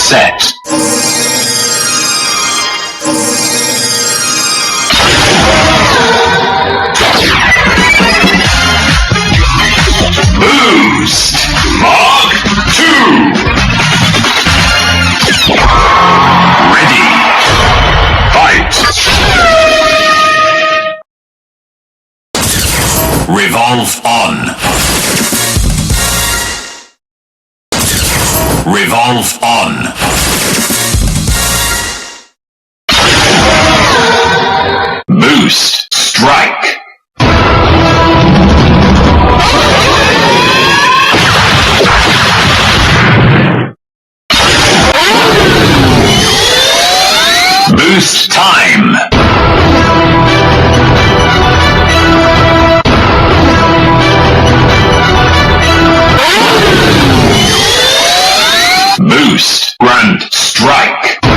Set. Boost. Mark II. Ready. Fight. Revolve on. Revolve on. Boost. Strike. Boost time. Boost. Grand strike.